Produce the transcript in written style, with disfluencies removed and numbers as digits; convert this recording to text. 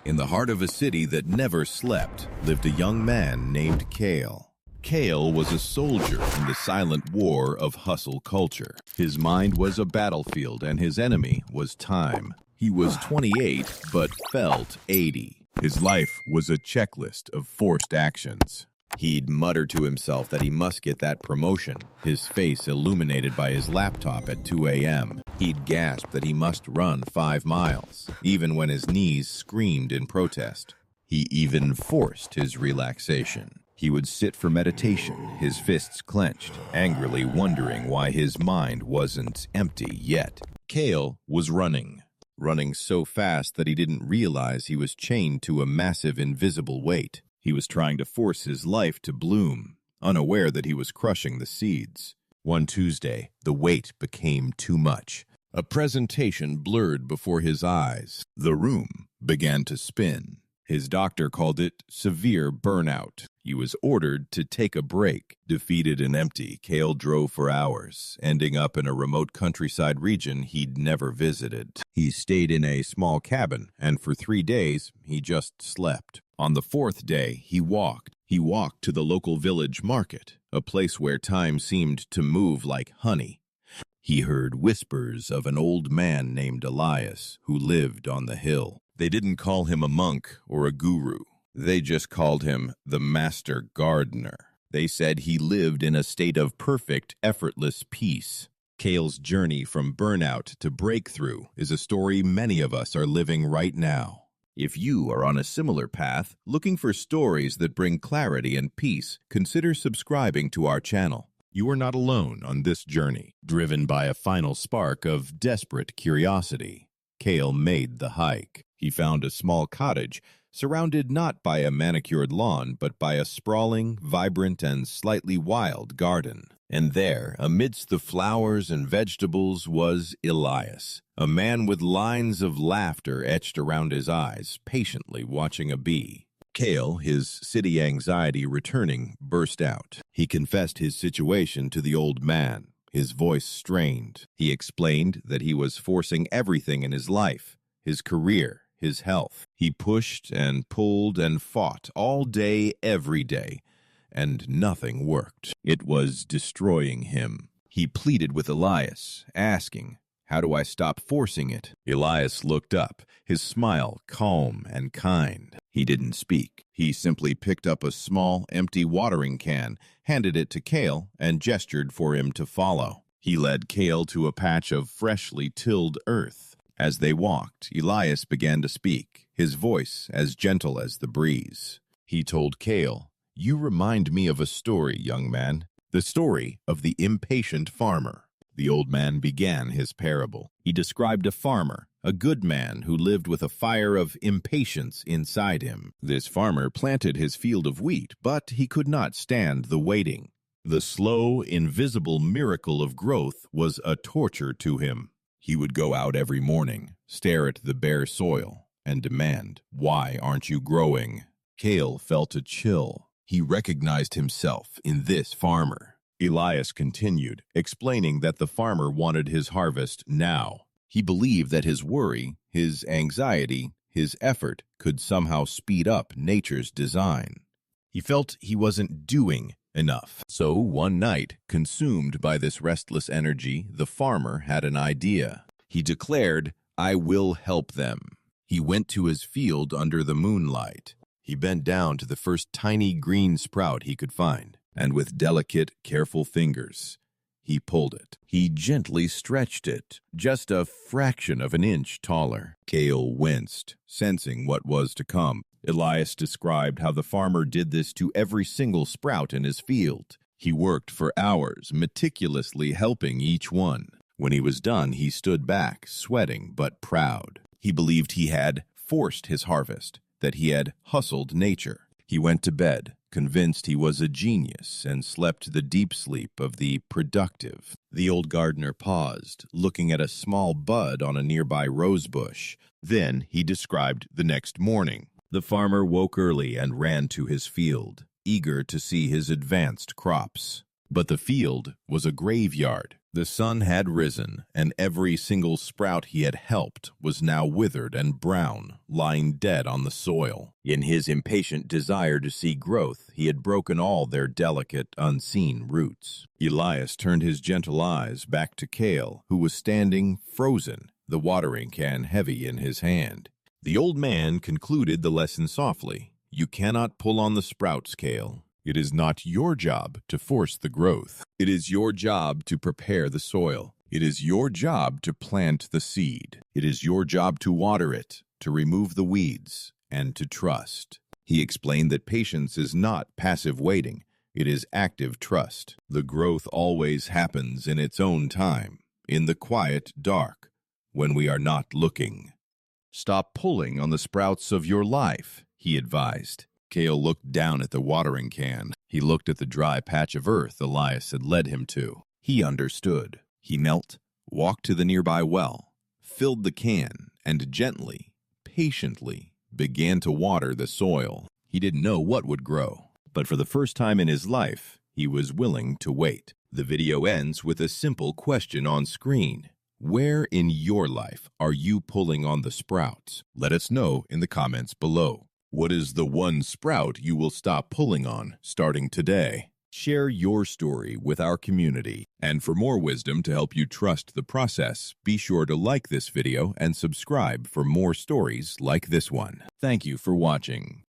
In the heart of a city that never slept lived a young man named Cale. Cale was a soldier in the silent war of hustle culture. His mind was a battlefield and his enemy was time. He was 28 but felt 80. His life was a checklist of forced actions. He'd mutter to himself that he must get that promotion, his face illuminated by his laptop at 2 a.m. He'd gasp that he must run 5 miles, even when his knees screamed in protest. He even forced his relaxation. He would sit for meditation, his fists clenched, angrily wondering why his mind wasn't empty yet. Cale was running so fast that he didn't realize he was chained to a massive invisible weight. He was trying to force his life to bloom, unaware that he was crushing the seeds. One Tuesday, the weight became too much. A presentation blurred before his eyes. The room began to spin. His doctor called it severe burnout. He was ordered to take a break. Defeated and empty, Cale drove for hours, ending up in a remote countryside region he'd never visited. He stayed in a small cabin, and for 3 days, he just slept. On the 4th day, he walked. He walked to the local village market, a place where time seemed to move like honey. He heard whispers of an old man named Elias who lived on the hill. They didn't call him a monk or a guru. They just called him the master gardener. They said he lived in a state of perfect, effortless peace. Cale's journey from burnout to breakthrough is a story many of us are living right now. If you are on a similar path, looking for stories that bring clarity and peace, consider subscribing to our channel. You are not alone on this journey. Driven by a final spark of desperate curiosity, Cale made the hike. He found a small cottage, surrounded not by a manicured lawn, but by a sprawling, vibrant, and slightly wild garden. And there, amidst the flowers and vegetables, was Elias, a man with lines of laughter etched around his eyes, patiently watching a bee. Cale, his city anxiety returning, burst out. He confessed his situation to the old man, his voice strained. He explained that he was forcing everything in his life, his career, his health. He pushed and pulled and fought all day, every day, and nothing worked. It was destroying him. He pleaded with Elias, asking, "How do I stop forcing it?" Elias looked up, his smile calm and kind. He didn't speak. He simply picked up a small, empty watering can, handed it to Cale, and gestured for him to follow. He led Cale to a patch of freshly tilled earth. As they walked, Elias began to speak, his voice as gentle as the breeze. He told Cale, "You remind me of a story, young man, the story of the impatient farmer." The old man began his parable. He described a farmer, a good man who lived with a fire of impatience inside him. This farmer planted his field of wheat, but he could not stand the waiting. The slow, invisible miracle of growth was a torture to him. He would go out every morning, stare at the bare soil, and demand, "Why aren't you growing?" Cale felt a chill. He recognized himself in this farmer. Elias continued, explaining that the farmer wanted his harvest now. He believed that his worry, his anxiety, his effort could somehow speed up nature's design. He felt he wasn't doing enough. So one night, consumed by this restless energy, the farmer had an idea. He declared, "I will help them." He went to his field under the moonlight. He bent down to the first tiny green sprout he could find, and with delicate, careful fingers, he pulled it. He gently stretched it, just a fraction of an inch taller. Cale winced, sensing what was to come. Elias described how the farmer did this to every single sprout in his field. He worked for hours, meticulously helping each one. When he was done, he stood back, sweating but proud. He believed he had forced his harvest, that he had hustled nature. He went to bed, convinced he was a genius, and slept the deep sleep of the productive. The old gardener paused, looking at a small bud on a nearby rose bush. Then he described the next morning. The farmer woke early and ran to his field, eager to see his advanced crops. But the field was a graveyard. The sun had risen, and every single sprout he had helped was now withered and brown, lying dead on the soil. In his impatient desire to see growth, he had broken all their delicate, unseen roots. Elias turned his gentle eyes back to Cale, who was standing frozen, the watering can heavy in his hand. The old man concluded the lesson softly. You cannot pull on the sprouts, Cale. It is not your job to force the growth. It is your job to prepare the soil. It is your job to plant the seed. It is your job to water it, to remove the weeds, and to trust. He explained that patience is not passive waiting. It is active trust. The growth always happens in its own time, in the quiet dark, when we are not looking. Stop pulling on the sprouts of your life, he advised. Cale looked down at the watering can. He looked at the dry patch of earth Elias had led him to. He understood. He knelt, walked to the nearby well, filled the can, and gently, patiently, began to water the soil. He didn't know what would grow, but for the first time in his life, he was willing to wait. The video ends with a simple question on screen. Where in your life are you pulling on the sprouts? Let us know in the comments below. What is the one sprout you will stop pulling on starting today? Share your story with our community. And for more wisdom to help you trust the process, be sure to like this video and subscribe for more stories like this one. Thank you for watching.